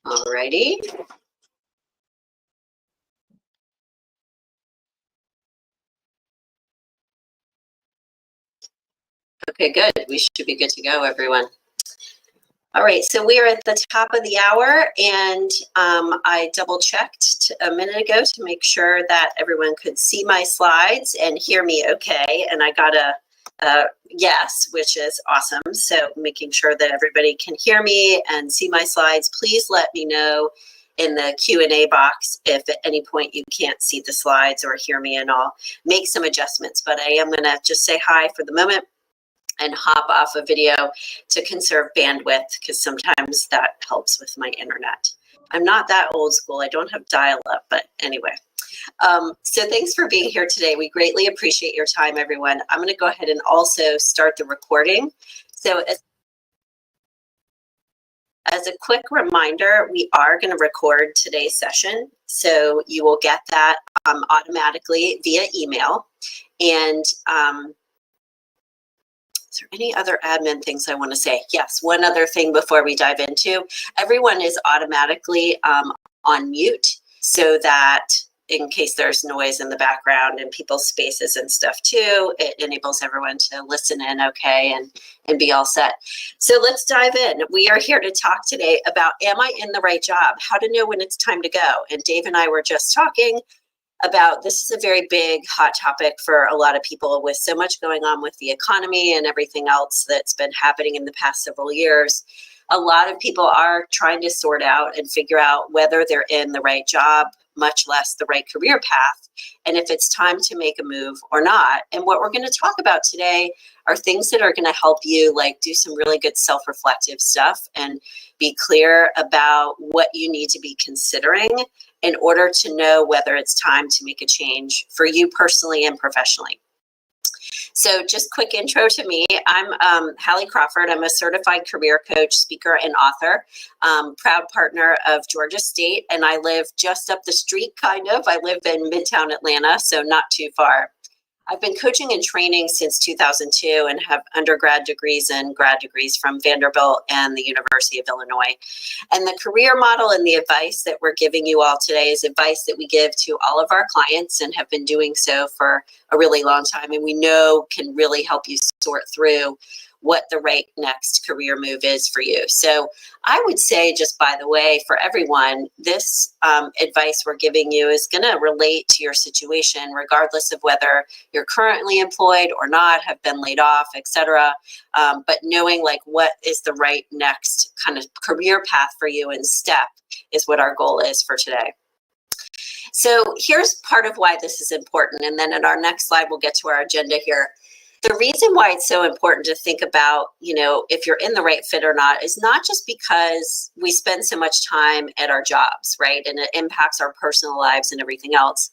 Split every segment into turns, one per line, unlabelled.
Alrighty. Okay, good. We should be good to go, everyone. All right, so we are at the top of the hour, and I double checked a minute ago to make sure that everyone could see my slides and hear me okay, and I got a yes, which is awesome. So making sure that everybody can hear me and see my slides. Please let me know in the Q&A box if at any point you can't see the slides or hear me, and I'll make some adjustments, but I am gonna just say hi for the moment and hop off a video to conserve bandwidth, because sometimes that helps with my internet. I'm not that old school. I don't have dial-up, but anyway. So thanks for being here today. We greatly appreciate your time, everyone. I'm going to go ahead and also start the recording. So as a quick reminder, we are going to record today's session. So you will get that automatically via email. And is there any other admin things I want to say? Yes, one other thing before we dive into, everyone is automatically on mute, so that in case there's noise in the background and people's spaces and stuff too, it enables everyone to listen in okay and be all set. So let's dive in. We are here to talk today about, am I in the right job? How to know when it's time to go. And Dave and I were just talking about, this is a very big hot topic for a lot of people with so much going on with the economy and everything else that's been happening in the past several years. A lot of people are trying to sort out and figure out whether they're in the right job, much less the right career path, and if it's time to make a move or not. And what we're going to talk about today are things that are going to help you like do some really good self-reflective stuff and be clear about what you need to be considering in order to know whether it's time to make a change for you personally and professionally. So just quick intro to me. I'm Hallie Crawford. I'm a certified career coach, speaker, and author, proud partner of Georgia State, and I live just up the street, kind of. I live in Midtown Atlanta, so not too far. I've been coaching and training since 2002 and have undergrad degrees and grad degrees from Vanderbilt and the University of Illinois. And the career model and the advice that we're giving you all today is advice that we give to all of our clients and have been doing so for a really long time, and we know can really help you sort through what the right next career move is for you. So I would say, just by the way, for everyone, this advice we're giving you is going to relate to your situation, regardless of whether you're currently employed or not, have been laid off, etc. But knowing like what is the right next kind of career path for you and step is what our goal is for today. So here's part of why this is important. And then in our next slide, we'll get to our agenda here. The reason why it's so important to think about, you know, if you're in the right fit or not is not just because we spend so much time at our jobs, right? And it impacts our personal lives and everything else.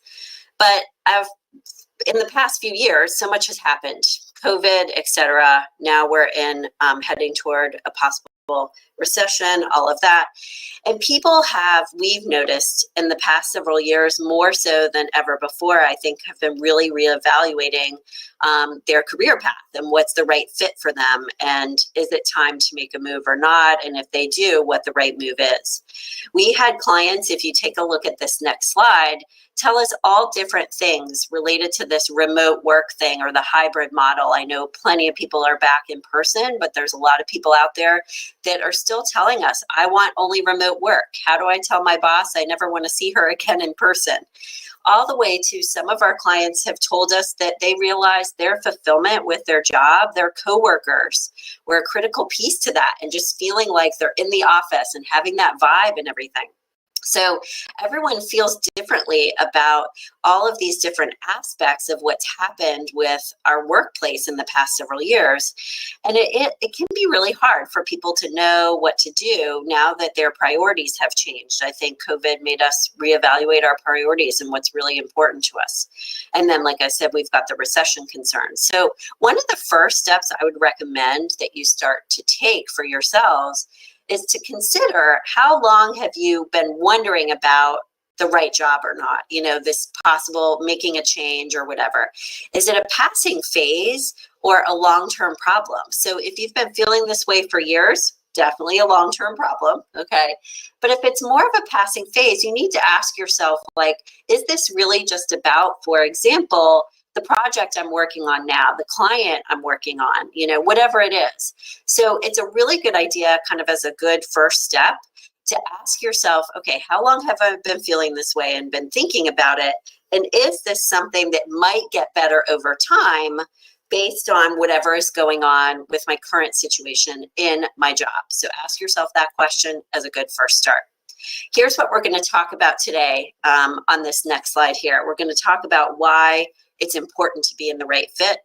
But in the past few years, so much has happened. COVID, et cetera. Now we're in heading toward a possible recession, all of that. And people we've noticed in the past several years, more so than ever before, I think, have been really reevaluating their career path and what's the right fit for them. And is it time to make a move or not? And if they do, what the right move is. We had clients, if you take a look at this next slide, tell us all different things related to this remote work thing or the hybrid model. I know plenty of people are back in person, but there's a lot of people out there that are still telling us, I want only remote work. How do I tell my boss I never want to see her again in person? All the way to some of our clients have told us that they realize their fulfillment with their job, their coworkers were a critical piece to that, and just feeling like they're in the office and having that vibe and everything. So everyone feels differently about all of these different aspects of what's happened with our workplace in the past several years. And it can be really hard for people to know what to do now that their priorities have changed. I think COVID made us reevaluate our priorities and what's really important to us. And then, like I said, we've got the recession concerns. So one of the first steps I would recommend that you start to take for yourselves is to consider, how long have you been wondering about the right job or not? You know, this possible making a change or whatever. Is it a passing phase or a long-term problem? So if you've been feeling this way for years, definitely a long-term problem, okay? But if it's more of a passing phase, you need to ask yourself, like, is this really just about, for example, the project I'm working on now, the client I'm working on, whatever it is. So it's a really good idea, kind of as a good first step, to ask yourself, okay, how long have I been feeling this way and been thinking about it? And is this something that might get better over time based on whatever is going on with my current situation in my job? So ask yourself that question as a good first start. Here's what we're going to talk about today on this next slide here. We're going to talk about why it's important to be in the right fit.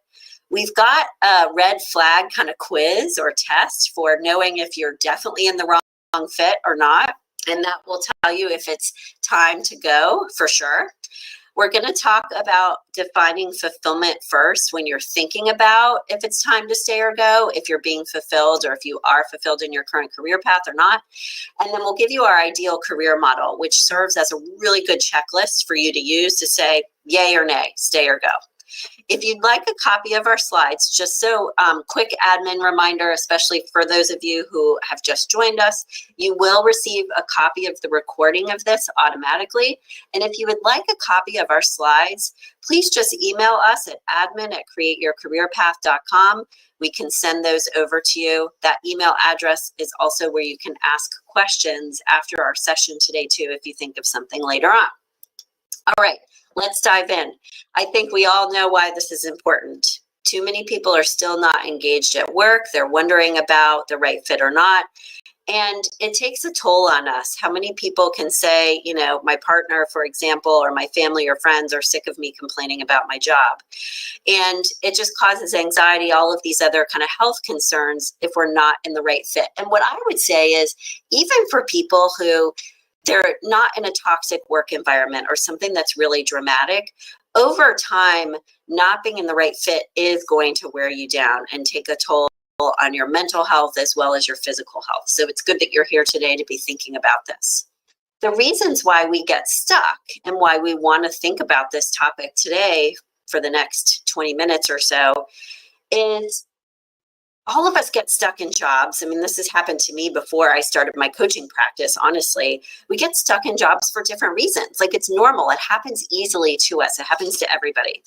We've got a red flag kind of quiz or test for knowing if you're definitely in the wrong fit or not. And that will tell you if it's time to go for sure. We're going to talk about defining fulfillment first when you're thinking about if it's time to stay or go, if you're being fulfilled or if you are fulfilled in your current career path or not. And then we'll give you our ideal career model, which serves as a really good checklist for you to use to say yay or nay, stay or go. If you'd like a copy of our slides, just so quick admin reminder, especially for those of you who have just joined us, you will receive a copy of the recording of this automatically. And if you would like a copy of our slides, please just email us at admin@createyourcareerpath.com. We can send those over to you. That email address is also where you can ask questions after our session today too, if you think of something later on. All right. Let's dive in. I think we all know why this is important. Too many people are still not engaged at work. They're wondering about the right fit or not. And it takes a toll on us. How many people can say, my partner, for example, or my family or friends are sick of me complaining about my job. And it just causes anxiety, all of these other kind of health concerns if we're not in the right fit. And what I would say is, even for people who they're not in a toxic work environment or something that's really dramatic, over time, not being in the right fit is going to wear you down and take a toll on your mental health as well as your physical health. So it's good that you're here today to be thinking about this. The reasons why we get stuck and why we want to think about this topic today for the next 20 minutes or so is all of us get stuck in jobs. I mean, this has happened to me before I started my coaching practice, honestly. We get stuck in jobs for different reasons. Like, it's normal. It happens easily to us. It happens to everybody.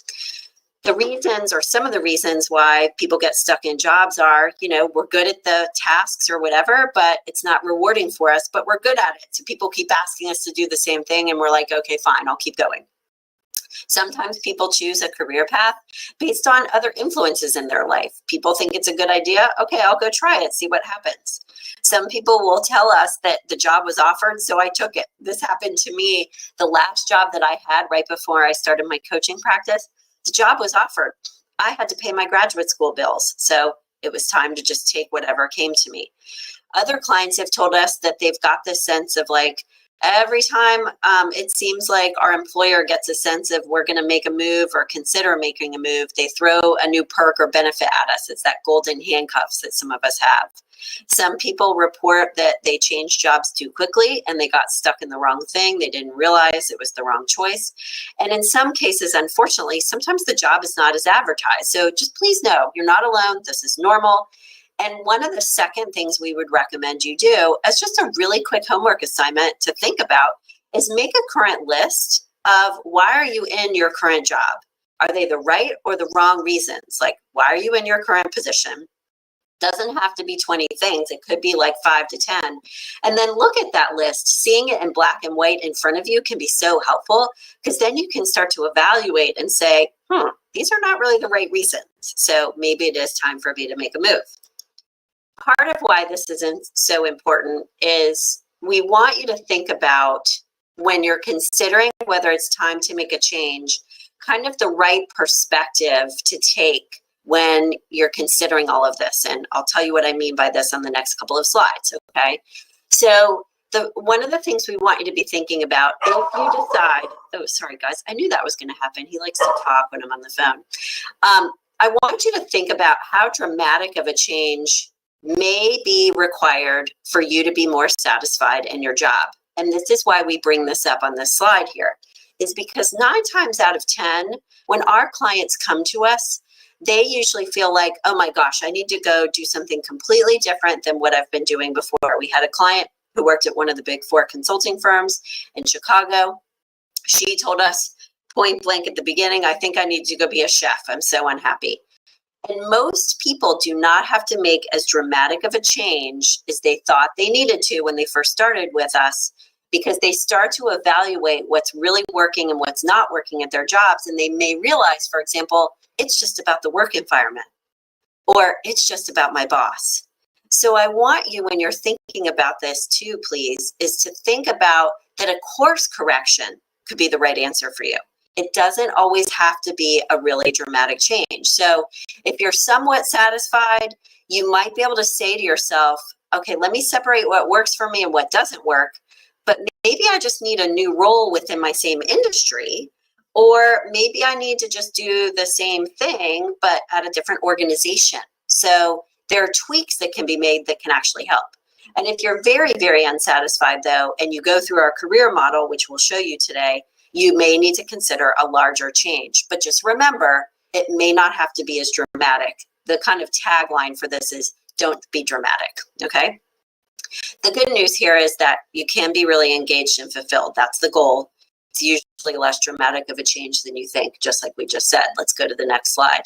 The reasons, or some of the reasons why people get stuck in jobs are, we're good at the tasks or whatever, but it's not rewarding for us, but we're good at it. So people keep asking us to do the same thing and we're like, okay, fine, I'll keep going. Sometimes people choose a career path based on other influences in their life. People think it's a good idea. Okay, I'll go try it, see what happens. Some people will tell us that the job was offered, so I took it. This happened to me. The last job that I had right before I started my coaching practice, the job was offered. I had to pay my graduate school bills, so it was time to just take whatever came to me. Other clients have told us that they've got this sense of like, every time it seems like our employer gets a sense of we're going to make a move or consider making a move, they throw a new perk or benefit at us. It's that golden handcuffs that some of us have. Some people report that they changed jobs too quickly and they got stuck in the wrong thing. They didn't realize it was the wrong choice. And in some cases, unfortunately, sometimes the job is not as advertised. So just please know you're not alone. This is normal. And one of the second things we would recommend you do as just a really quick homework assignment to think about is make a current list of why are you in your current job? Are they the right or the wrong reasons? Like, why are you in your current position? Doesn't have to be 20 things. It could be like 5 to 10. And then look at that list. Seeing it in black and white in front of you can be so helpful because then you can start to evaluate and say, these are not really the right reasons. So maybe it is time for me to make a move. Part of why this isn't so important is we want you to think about when you're considering whether it's time to make a change, kind of the right perspective to take when you're considering all of this. And I'll tell you what I mean by this on the next couple of slides, okay? So one of the things we want you to be thinking about if you decide, oh, sorry guys, I knew that was gonna happen. He likes to talk when I'm on the phone. I want you to think about how dramatic of a change may be required for you to be more satisfied in your job. And this is why we bring this up on this slide here, is because 9 times out of 10, when our clients come to us, they usually feel like, oh my gosh, I need to go do something completely different than what I've been doing before. We had a client who worked at one of the big 4 consulting firms in Chicago. She told us point blank at the beginning, I think I need to go be a chef. I'm so unhappy. And most people do not have to make as dramatic of a change as they thought they needed to when they first started with us, because they start to evaluate what's really working and what's not working at their jobs. And they may realize, for example, it's just about the work environment, or it's just about my boss. So I want you, when you're thinking about this too, please, is to think about that a course correction could be the right answer for you. It doesn't always have to be a really dramatic change. So if you're somewhat satisfied, you might be able to say to yourself, okay, let me separate what works for me and what doesn't work, but maybe I just need a new role within my same industry, or maybe I need to just do the same thing, but at a different organization. So there are tweaks that can be made that can actually help. And if you're very, very unsatisfied though, and you go through our career model, which we'll show you today, you may need to consider a larger change. But just remember, it may not have to be as dramatic. The kind of tagline for this is don't be dramatic, okay? The good news here is that you can be really engaged and fulfilled. That's the goal. It's usually less dramatic of a change than you think, just like we just said. Let's go to the next slide.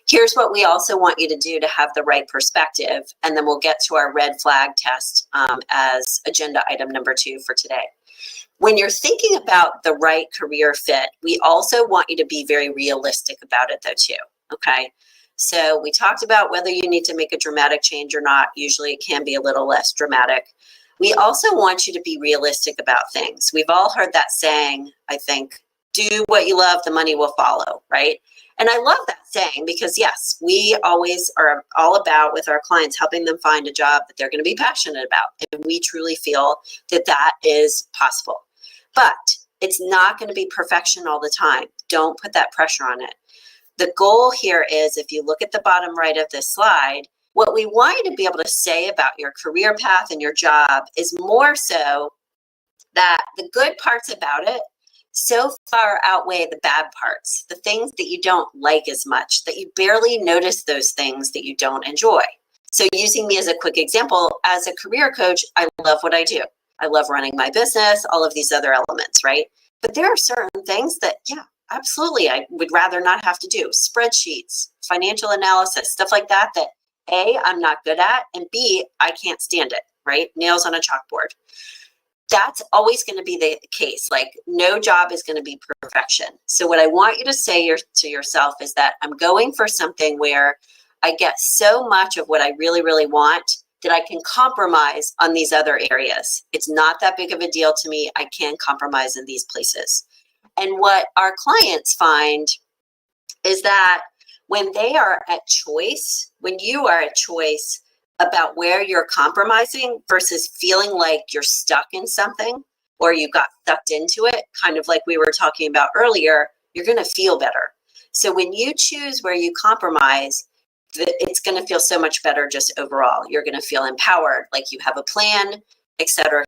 Here's what we also want you to do to have the right perspective, and then we'll get to our red flag test as agenda item number 2 for today. When you're thinking about the right career fit, we also want you to be very realistic about it though too, okay? So we talked about whether you need to make a dramatic change or not. Usually it can be a little less dramatic. We also want you to be realistic about things. We've all heard that saying, I think, do what you love, the money will follow, right? And I love that saying because yes, we always are all about with our clients helping them find a job that they're going to be passionate about. And we truly feel that that is possible. But it's not going to be perfection all the time. Don't put that pressure on it. The goal here is, if you look at the bottom right of this slide, what we want you to be able to say about your career path and your job is more so that the good parts about it so far outweigh the bad parts, the things that you don't like as much, that you barely notice those things that you don't enjoy. So using me as a quick example, as a career coach, I love what I do. I love running my business, all of these other elements, right? But there are certain things that, yeah, absolutely, I would rather not have to do. Spreadsheets, financial analysis, stuff like that, that A, I'm not good at, and B, I can't stand it, right? Nails on a chalkboard. That's always going to be the case. Like no job is going to be perfection. So what I want you to say to yourself is that I'm going for something where I get so much of what I really, really want that I can compromise on these other areas. It's not that big of a deal to me. I can compromise in these places. And what our clients find is that when they are at choice, when you are at choice about where you're compromising versus feeling like you're stuck in something or you got sucked into it, kind of like we were talking about earlier, you're going to feel better. So when you choose where you compromise, it's going to feel so much better just overall. You're going to feel empowered, like you have a plan, et cetera,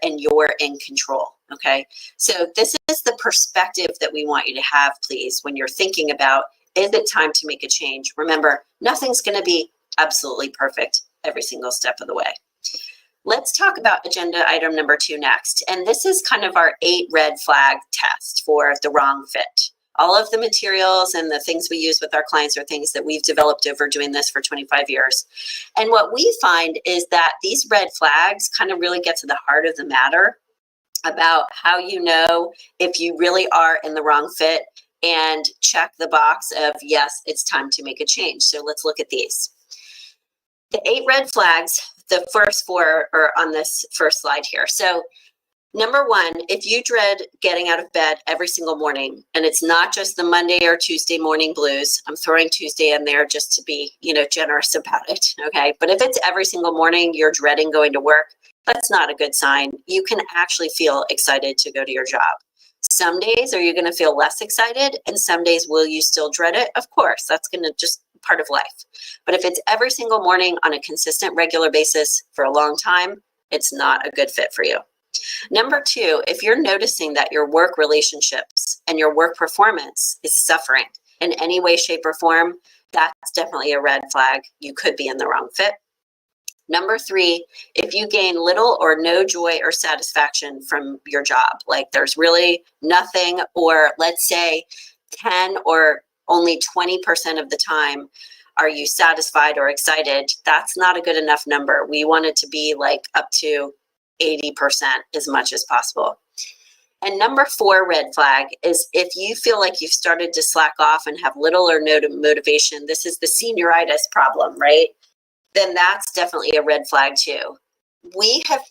and you're in control, okay? So this is the perspective that we want you to have, please, when you're thinking about, is it time to make a change? Remember, nothing's going to be absolutely perfect every single step of the way. Let's talk about agenda item number 2 next. And this is kind of our 8 red flag test for the wrong fit. All of the materials and the things we use with our clients are things that we've developed over doing this for 25 years. And what we find is that these red flags kind of really get to the heart of the matter about how you know if you really are in the wrong fit and check the box of, yes, it's time to make a change. So let's look at these. The 8 red flags, the first 4 are on this first slide here. So number 1, if you dread getting out of bed every single morning, and it's not just the Monday or Tuesday morning blues, I'm throwing Tuesday in there just to be, generous about it, okay? But if it's every single morning you're dreading going to work, that's not a good sign. You can actually feel excited to go to your job. Some days are you going to feel less excited, and some days will you still dread it? Of course, that's going to just part of life. But if it's every single morning on a consistent, regular basis for a long time, it's not a good fit for you. Number 2, if you're noticing that your work relationships and your work performance is suffering in any way, shape, or form, That's definitely a red flag. You could be in the wrong fit. Number 3, if you gain little or no joy or satisfaction from your job, like there's really nothing, or let's say 10 or only 20% of the time are you satisfied or excited, that's not a good enough number. We want it to be like up to 80% as much as possible. And number 4 red flag is if you feel like you've started to slack off and have little or no motivation, this is the senioritis problem, right? Then that's definitely a red flag too. We have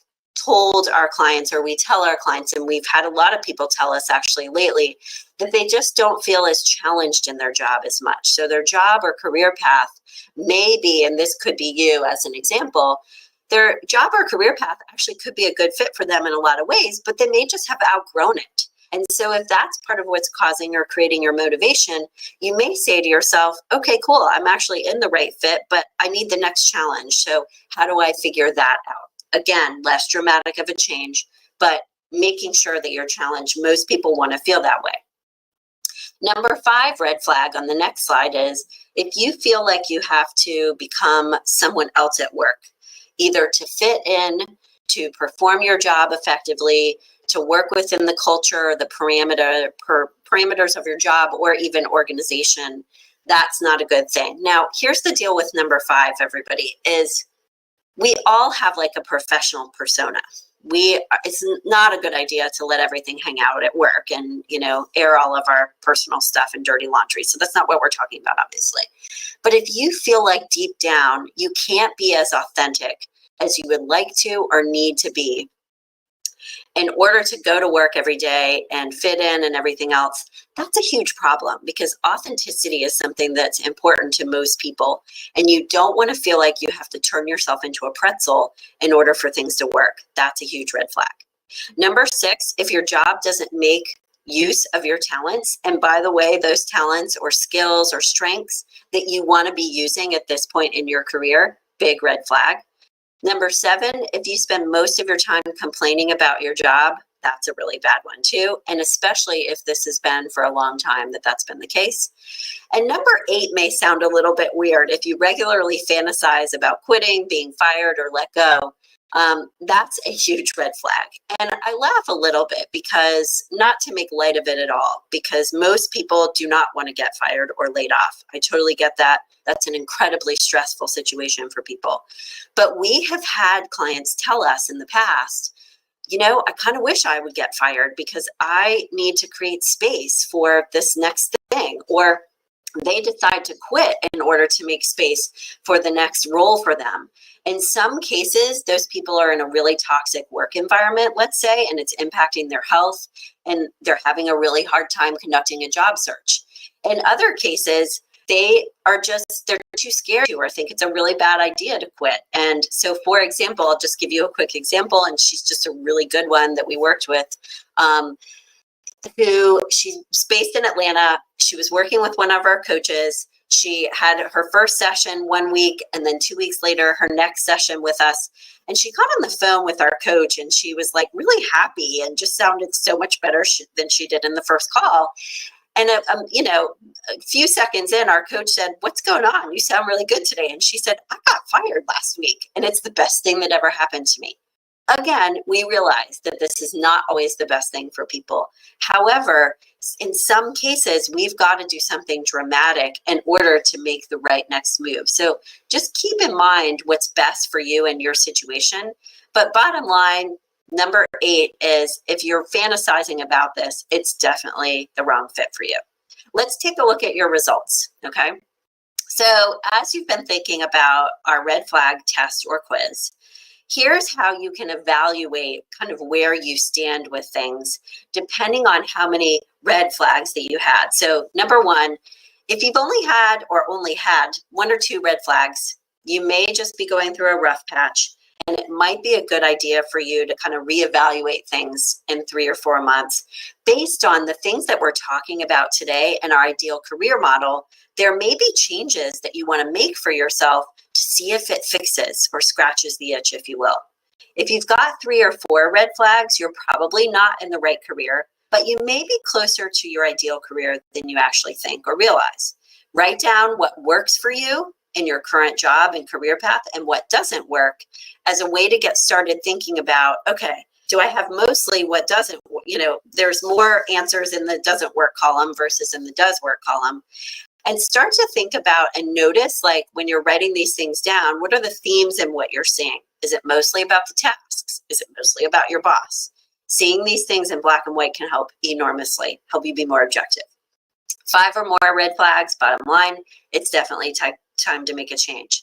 told our clients, or we tell our clients, and we've had a lot of people tell us actually lately, that they just don't feel as challenged in their job as much. So their job or career path may be, and this could be you as an example, their job or career path actually could be a good fit for them in a lot of ways, but they may just have outgrown it. And so if that's part of what's causing or creating your motivation, you may say to yourself, okay, cool, I'm actually in the right fit, but I need the next challenge. So how do I figure that out? Again, less dramatic of a change, but making sure that you're challenged. Most people want to feel that way. Number 5 red flag on the next slide is if you feel like you have to become someone else at work, either to fit in, to perform your job effectively, to work within the culture, the parameters of your job, or even organization, that's not a good thing. Now, here's the deal with number 5, everybody, is we all have like a professional persona. It's not a good idea to let everything hang out at work and, air all of our personal stuff and dirty laundry. So that's not what we're talking about, obviously. But if you feel like deep down, you can't be as authentic as you would like to or need to be in order to go to work every day and fit in and everything else, that's a huge problem because authenticity is something that's important to most people. And you don't want to feel like you have to turn yourself into a pretzel in order for things to work. That's a huge red flag. Number 6, if your job doesn't make use of your talents, and by the way, those talents or skills or strengths that you want to be using at this point in your career, big red flag. Number 7, if you spend most of your time complaining about your job, that's a really bad one too. And especially if this has been for a long time that's been the case. And number 8 may sound a little bit weird. If you regularly fantasize about quitting, being fired, or let go, that's a huge red flag. And I laugh a little bit because, not to make light of it at all, because most people do not want to get fired or laid off. I totally get that. That's an incredibly stressful situation for people. But we have had clients tell us in the past, I kind of wish I would get fired because I need to create space for this next thing. Or they decide to quit in order to make space for the next role for them. In some cases, those people are in a really toxic work environment, let's say, and it's impacting their health, and they're having a really hard time conducting a job search. In other cases, they're too scared to, or think it's a really bad idea to quit. And so, for example, I'll just give you a quick example, and she's just a really good one that we worked with. She's based in Atlanta. She was working with one of our coaches. She had her first session 1 week, and then 2 weeks later, her next session with us. And she got on the phone with our coach, and she was like really happy and just sounded so much better than she did in the first call. And, a few seconds in, our coach said, "What's going on? You sound really good today." And she said, "I got fired last week, and it's the best thing that ever happened to me." Again, we realize that this is not always the best thing for people. However, in some cases, we've got to do something dramatic in order to make the right next move. So just keep in mind what's best for you and your situation. But bottom line, number 8 is if you're fantasizing about this, it's definitely the wrong fit for you. Let's take a look at your results, okay? So as you've been thinking about our red flag test or quiz, here's how you can evaluate kind of where you stand with things, depending on how many red flags that you had. So number 1, if you've only had 1 or 2 red flags, you may just be going through a rough patch. And it might be a good idea for you to kind of reevaluate things in 3 or 4 months. Based on the things that we're talking about today and our ideal career model, there may be changes that you want to make for yourself to see if it fixes or scratches the itch, if you will. If you've got 3 or 4 red flags, you're probably not in the right career, but you may be closer to your ideal career than you actually think or realize. Write down what works for you in your current job and career path and what doesn't work as a way to get started thinking about, okay, do I have mostly what doesn't, there's more answers in the doesn't work column versus in the does work column. And start to think about and notice, like when you're writing these things down, what are the themes in what you're seeing? Is it mostly about the tasks? Is it mostly about your boss? Seeing these things in black and white can help enormously, help you be more objective. 5 or more red flags, bottom line, it's definitely time to make a change.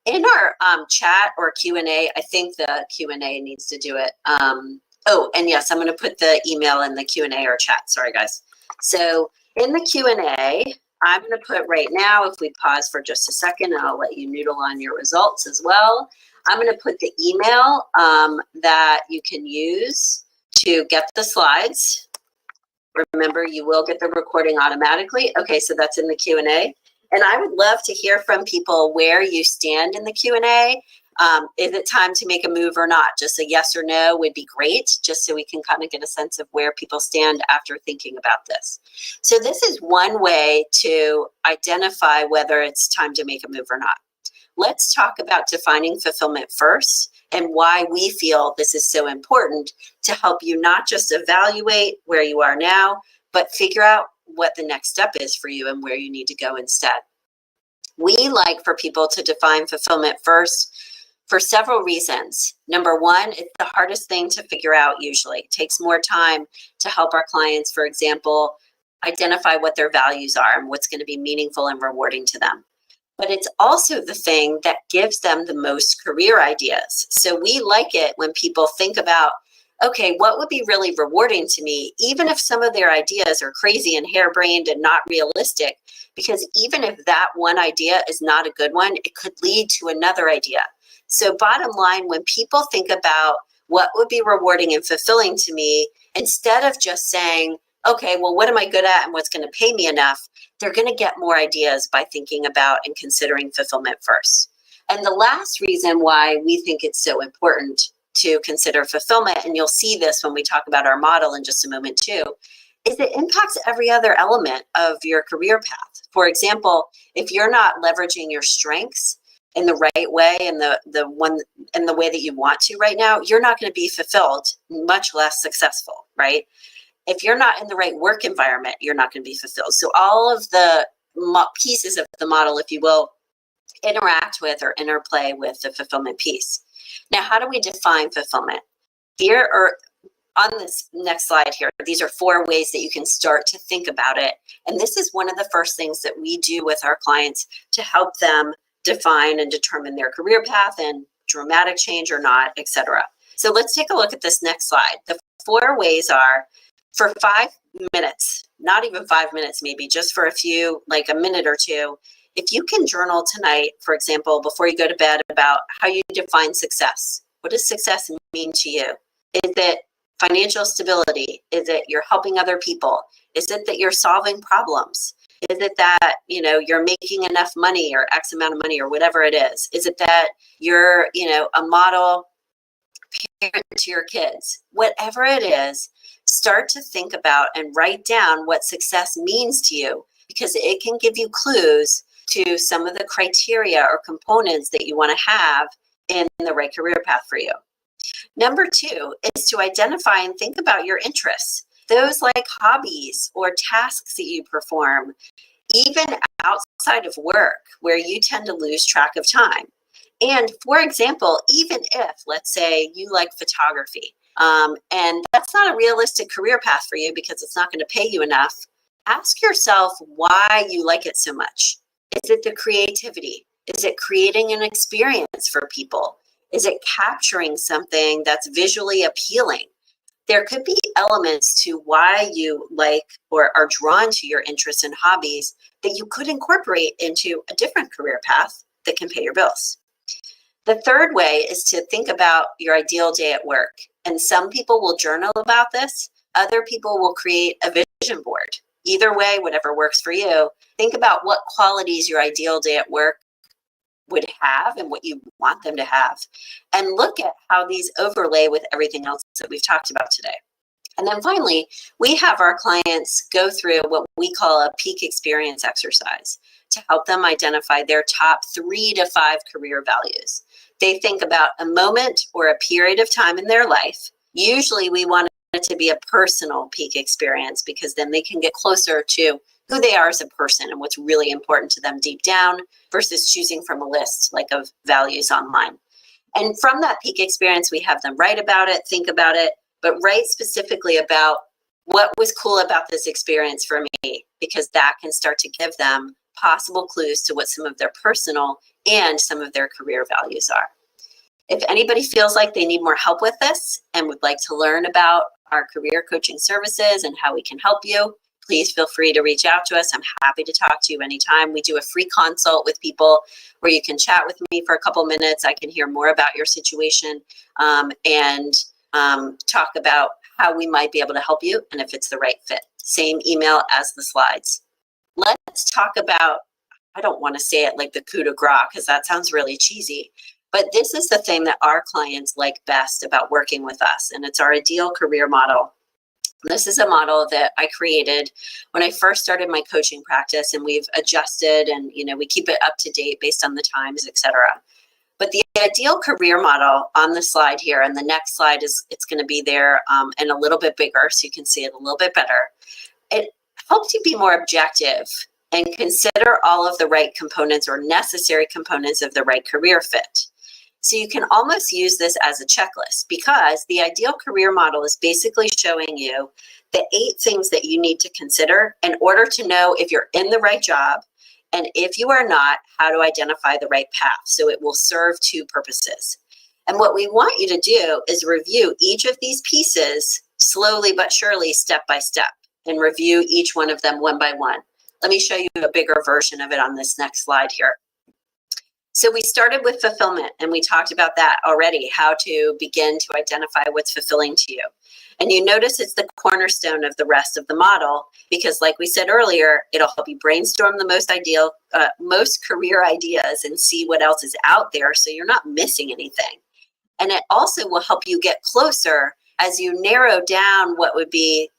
In our chat or Q&A, I think the Q&A needs to do it. Oh, and yes, I'm going to put the email in the Q&A or chat. Sorry, guys. So in the Q&A, I'm going to put right now, if we pause for just a second, and I'll let you noodle on your results as well. I'm going to put the email that you can use to get the slides. Remember, you will get the recording automatically. Okay, so that's in the Q&A. And I would love to hear from people where you stand in the Q&A. Is it time to make a move or not? Just a yes or no would be great, just so we can kind of get a sense of where people stand after thinking about this. So this is one way to identify whether it's time to make a move or not. Let's talk about defining fulfillment first and why we feel this is so important to help you not just evaluate where you are now, but figure out what the next step is for you and where you need to go instead. We like for people to define fulfillment first for several reasons. Number one, it's the hardest thing to figure out usually. It takes more time to help our clients, for example, identify what their values are and what's going to be meaningful and rewarding to them. But it's also the thing that gives them the most career ideas. So we like it when people think about, okay, what would be really rewarding to me, even if some of their ideas are crazy and harebrained and not realistic, because even if that one idea is not a good one, it could lead to another idea. So bottom line, when people think about what would be rewarding and fulfilling to me, instead of just saying, okay, well, what am I good at and what's going to pay me enough, they're going to get more ideas by thinking about and considering fulfillment first. And the last reason why we think it's so important to consider fulfillment, and you'll see this when we talk about our model in just a moment too, is it impacts every other element of your career path. For example, if you're not leveraging your strengths in the right way and the way that you want to right now, you're not going to be fulfilled, much less successful, right? If you're not in the right work environment, you're not going to be fulfilled. So all of the pieces of the model, if you will, interact with or interplay with the fulfillment piece. Now, how do we define fulfillment? Here, or on this next slide here, these are 4 ways that you can start to think about it. And this is one of the first things that we do with our clients to help them define and determine their career path and dramatic change or not, etc. So let's take a look at this next slide. The 4 ways are, for 5 minutes, not even 5 minutes, maybe just for a few, like a minute or two, if you can journal tonight, for example, before you go to bed, about how you define success. What does success mean to you? Is it financial stability? Is it you're helping other people? Is it that you're solving problems? Is it that, you're making enough money or X amount of money or whatever it is? Is it that you're, a model parent to your kids? Whatever it is, start to think about and write down what success means to you, because it can give you clues to some of the criteria or components that you want to have in the right career path for you. Number 2 is to identify and think about your interests, those like hobbies or tasks that you perform, even outside of work, where you tend to lose track of time. And for example, even if, let's say, you like photography, and that's not a realistic career path for you because it's not going to pay you enough, ask yourself why you like it so much. Is it the creativity? Is it creating an experience for people? Is it capturing something that's visually appealing? There could be elements to why you like or are drawn to your interests and hobbies that you could incorporate into a different career path that can pay your bills. The third way is to think about your ideal day at work. And some people will journal about this. Other people will create a vision board. Either way, whatever works for you, think about what qualities your ideal day at work would have and what you want them to have. And look at how these overlay with everything else that we've talked about today. And then finally, we have our clients go through what we call a peak experience exercise to help them identify their top 3 to 5 career values. They think about a moment or a period of time in their life. Usually we want it to be a personal peak experience because then they can get closer to who they are as a person and what's really important to them deep down versus choosing from a list like of values online. And from that peak experience, we have them write about it, think about it, but write specifically about what was cool about this experience for me, because that can start to give them possible clues to what some of their personal and some of their career values are. If anybody feels like they need more help with this and would like to learn about our career coaching services and how we can help you, please feel free to reach out to us. I'm happy to talk to you anytime. We do a free consult with people where you can chat with me for a couple minutes. I can hear more about your situation and talk about how we might be able to help you and if it's the right fit. Same email as the slides. Let's talk about, I don't want to say it like the coup de grace because that sounds really cheesy, but this is the thing that our clients like best about working with us, and it's our ideal career model. This is a model that I created when I first started my coaching practice, and we've adjusted and we keep it up to date based on the times, etc. But the ideal career model on the slide here, and the next slide it's going to be there and a little bit bigger so you can see it a little bit better. It helps you be more objective and consider all of the right components or necessary components of the right career fit. So you can almost use this as a checklist, because the ideal career model is basically showing you the 8 things that you need to consider in order to know if you're in the right job, and if you are not, how to identify the right path. So it will serve 2 purposes. And what we want you to do is review each of these pieces slowly but surely, step by step, and review each one of them one by one. Let me show you a bigger version of it on this next slide here. So we started with fulfillment, and we talked about that already, how to begin to identify what's fulfilling to you. And you notice it's the cornerstone of the rest of the model, because like we said earlier, it'll help you brainstorm the most career ideas and see what else is out there so you're not missing anything. And it also will help you get closer as you narrow down what would be,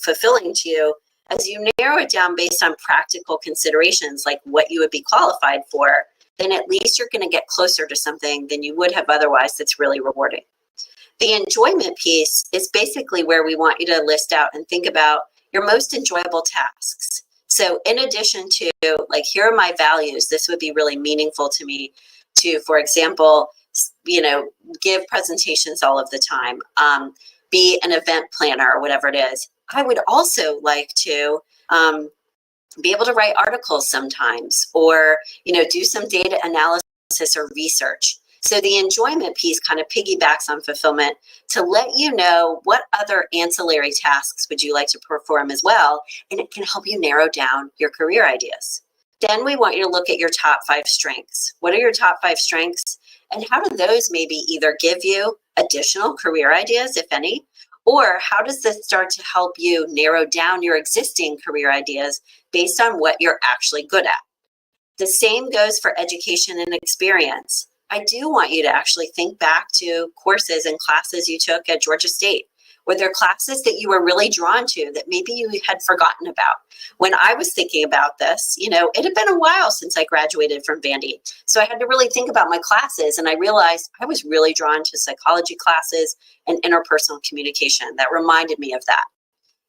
fulfilling to you. As you narrow it down based on practical considerations, like what you would be qualified for, then at least you're going to get closer to something than you would have otherwise that's really rewarding. The enjoyment piece is basically where we want you to list out and think about your most enjoyable tasks. So in addition to, like, here are my values, this would be really meaningful to me to, for example, give presentations all of the time, be an event planner or whatever it is. I would also like to be able to write articles sometimes, or do some data analysis or research. So the enjoyment piece kind of piggybacks on fulfillment to let you know what other ancillary tasks would you like to perform as well, and it can help you narrow down your career ideas. Then we want you to look at your top 5 strengths. What are your top 5 strengths, and how do those maybe either give you additional career ideas, if any, or how does this start to help you narrow down your existing career ideas based on what you're actually good at? The same goes for education and experience. I do want you to actually think back to courses and classes you took at Georgia State. Were there classes that you were really drawn to that maybe you had forgotten about? When I was thinking about this, it had been a while since I graduated from Vandy. So I had to really think about my classes, and I realized I was really drawn to psychology classes and interpersonal communication. That reminded me of that.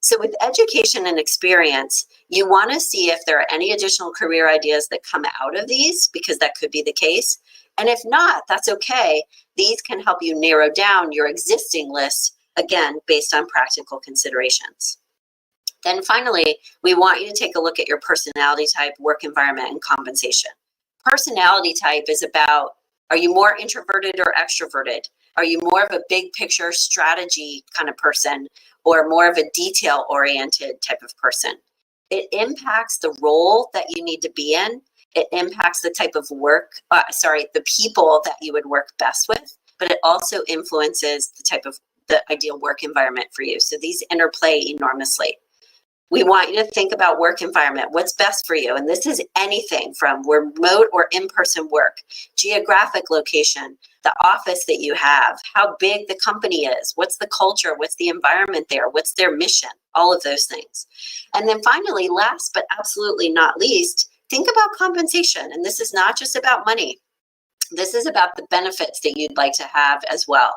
So with education and experience, you want to see if there are any additional career ideas that come out of these, because that could be the case. And if not, that's okay. These can help you narrow down your existing list, again, based on practical considerations. Then finally, we want you to take a look at your personality type, work environment, and compensation. Personality type is about, are you more introverted or extroverted? Are you more of a big picture strategy kind of person, or more of a detail-oriented type of person? It impacts the role that you need to be in. It impacts the type of the people that you would work best with, but it also influences the ideal work environment for you. So these interplay enormously. We want you to think about work environment. What's best for you? And this is anything from remote or in-person work, geographic location, the office that you have, how big the company is, what's the culture, what's the environment there, what's their mission, all of those things. And then finally, last but absolutely not least, think about compensation. And this is not just about money. This is about the benefits that you'd like to have as well.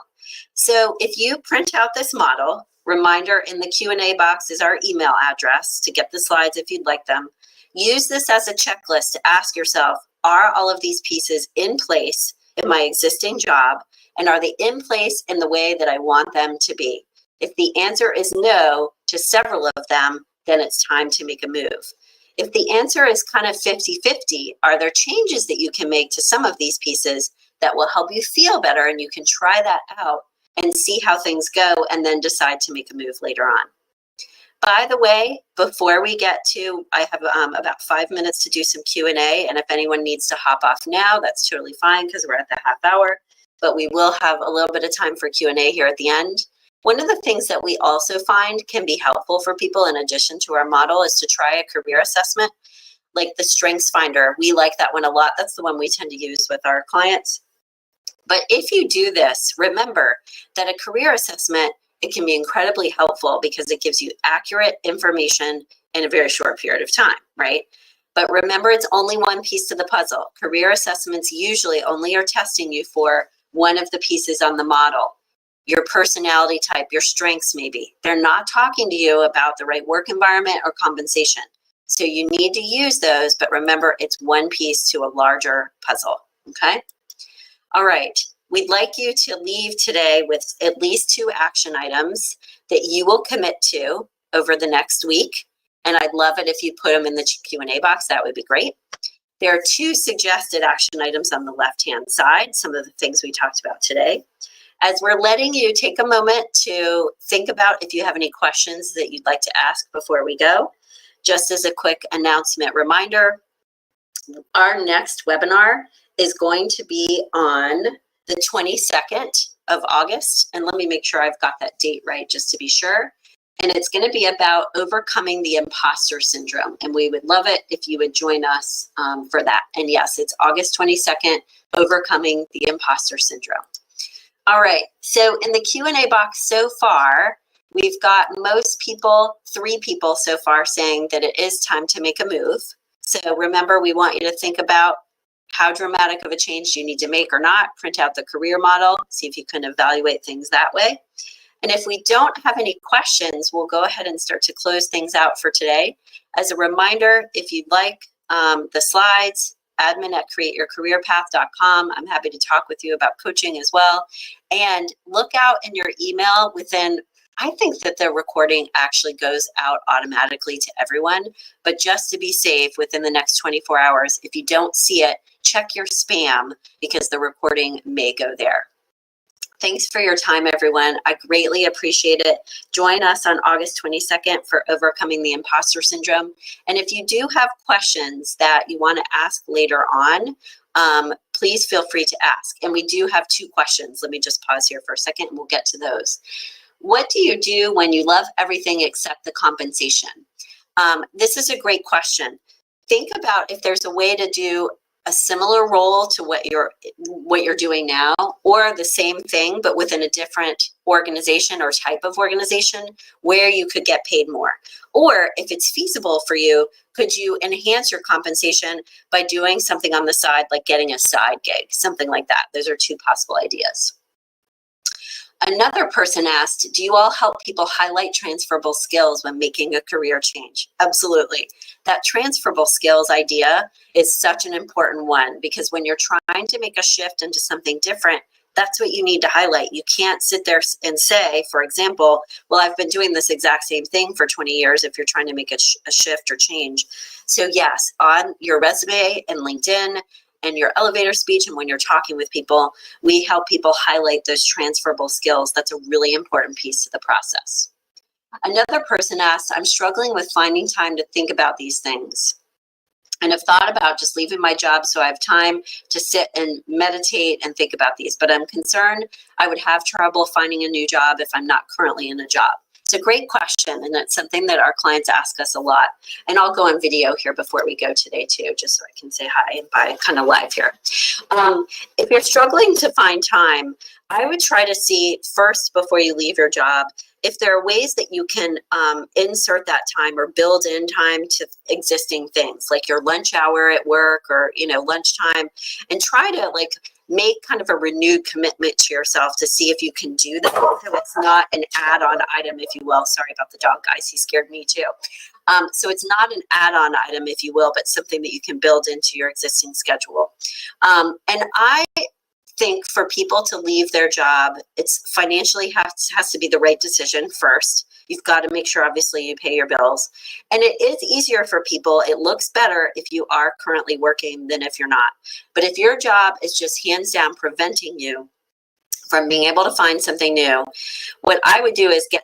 So if you print out this model, reminder in the Q&A box is our email address to get the slides if you'd like them. Use this as a checklist to ask yourself, are all of these pieces in place in my existing job? And are they in place in the way that I want them to be? If the answer is no to several of them, then it's time to make a move. If the answer is kind of 50-50, are there changes that you can make to some of these pieces that will help you feel better, and you can try that out and see how things go and then decide to make a move later on. By the way, before we get to, I have about 5 minutes to do some Q&A, and if anyone needs to hop off now, that's totally fine because we're at the half hour, but we will have a little bit of time for Q&A here at the end. One of the things that we also find can be helpful for people in addition to our model is to try a career assessment, like the Strengths Finder. We like that one a lot. That's the one we tend to use with our clients. But if you do this, remember that a career assessment, it can be incredibly helpful because it gives you accurate information in a very short period of time, right? But remember, it's only one piece to the puzzle. Career assessments usually only are testing you for one of the pieces on the model. Your personality type, your strengths maybe. They're not talking to you about the right work environment or compensation. So you need to use those, but remember, it's one piece to a larger puzzle, okay? All right, we'd like you to leave today with at least 2 action items that you will commit to over the next week. And I'd love it if you put them in the Q&A box, that would be great. There are 2 suggested action items on the left-hand side, some of the things we talked about today. As we're letting you take a moment to think about if you have any questions that you'd like to ask before we go, just as a quick announcement reminder, our next webinar is going to be on the 22nd of August. And let me make sure I've got that date right just to be sure. And it's going to be about overcoming the imposter syndrome. And we would love it if you would join us for that. And yes, it's August 22nd, overcoming the imposter syndrome. All right, so in the Q&A box so far, we've got most people, 3 people so far, saying that it is time to make a move. So remember, we want you to think about how dramatic of a change you need to make or not. Print out the career model, see if you can evaluate things that way. And if we don't have any questions, we'll go ahead and start to close things out for today. As a reminder, if you'd like the slides, admin@createyourcareerpath.com. I'm happy to talk with you about coaching as well. And look out in your email within, I think that the recording actually goes out automatically to everyone, but just to be safe, within the next 24 hours, if you don't see it, check your spam because the recording may go there. Thanks for your time, everyone. I greatly appreciate it. Join us on August 22nd for Overcoming the Imposter Syndrome. And if you do have questions that you want to ask later on, please feel free to ask. And we do have 2 questions. Let me just pause here for a second and we'll get to those. What do you do when you love everything except the compensation? This is a great question. Think about if there's a way to do a similar role to what you're doing now, or the same thing but within a different organization or type of organization where you could get paid more. Or if it's feasible for you, could you enhance your compensation by doing something on the side, like getting a side gig, something like that. Those are 2 possible ideas. Another person asked, do you all help people highlight transferable skills when making a career change? Absolutely. That transferable skills idea is such an important one because when you're trying to make a shift into something different, that's what you need to highlight. You can't sit there and say, for example, well, I've been doing this exact same thing for 20 years if you're trying to make a shift or change. So yes, on your resume and LinkedIn, and your elevator speech, and when you're talking with people, we help people highlight those transferable skills. That's a really important piece to the process. Another person asked, I'm struggling with finding time to think about these things and have thought about just leaving my job so I have time to sit and meditate and think about these, but I'm concerned I would have trouble finding a new job if I'm not currently in a job. It's a great question, and it's something that our clients ask us a lot. And I'll go on video here before we go today too, just so I can say hi and bye kind of live here. If you're struggling to find time, I would try to see first before you leave your job if there are ways that you can insert that time or build in time to existing things like your lunch hour at work or lunchtime, and try to make kind of a renewed commitment to yourself to see if you can do that. So it's not an add-on item, if you will. Sorry about the dog, guys. He scared me too. So it's not an add-on item, if you will, but something that you can build into your existing schedule. And I think for people to leave their job, it's financially has to be the right decision first. You've got to make sure, obviously, you pay your bills. And it is easier for people. It looks better if you are currently working than if you're not. But if your job is just hands down preventing you from being able to find something new, what I would do is get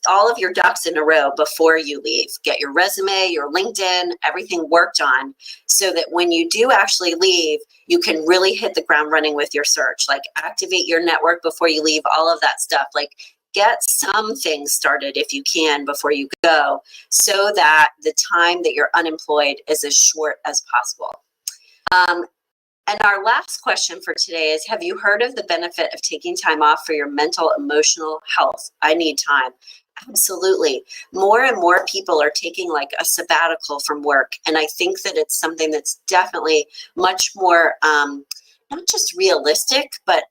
all of your ducks in a row before you leave. Get your resume, your LinkedIn, everything worked on, so that when you do actually leave, you can really hit the ground running with your search. Like, activate your network before you leave, all of that stuff. Like, get some things started if you can before you go, so that the time that you're unemployed is as short as possible. And our last question for today is, have you heard of the benefit of taking time off for your mental, emotional health? I need time. Absolutely. More and more people are taking like a sabbatical from work. And I think that it's something that's definitely much more, not just realistic, but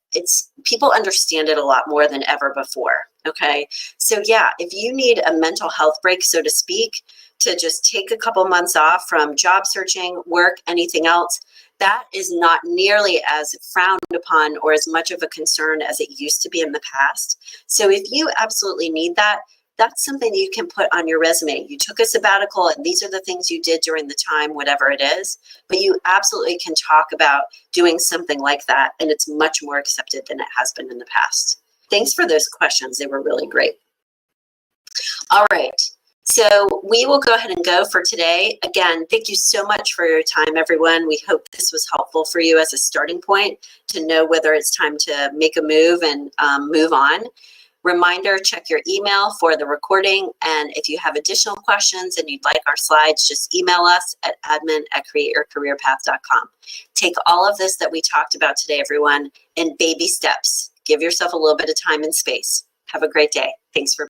people understand it a lot more than ever before. Okay. So yeah, if you need a mental health break, so to speak, to just take a couple months off from job searching, work, anything else, that is not nearly as frowned upon or as much of a concern as it used to be in the past. So if you absolutely need that, that's something that you can put on your resume. You took a sabbatical and these are the things you did during the time, whatever it is, but you absolutely can talk about doing something like that, and it's much more accepted than it has been in the past. Thanks for those questions. They were really great. All right. So we will go ahead and go for today. Again, thank you so much for your time, everyone. We hope this was helpful for you as a starting point to know whether it's time to make a move and move on. Reminder, check your email for the recording. And if you have additional questions and you'd like our slides, just email us at admin@createyourcareerpath.com. Take all of this that we talked about today, everyone, in baby steps. Give yourself a little bit of time and space. Have a great day. Thanks for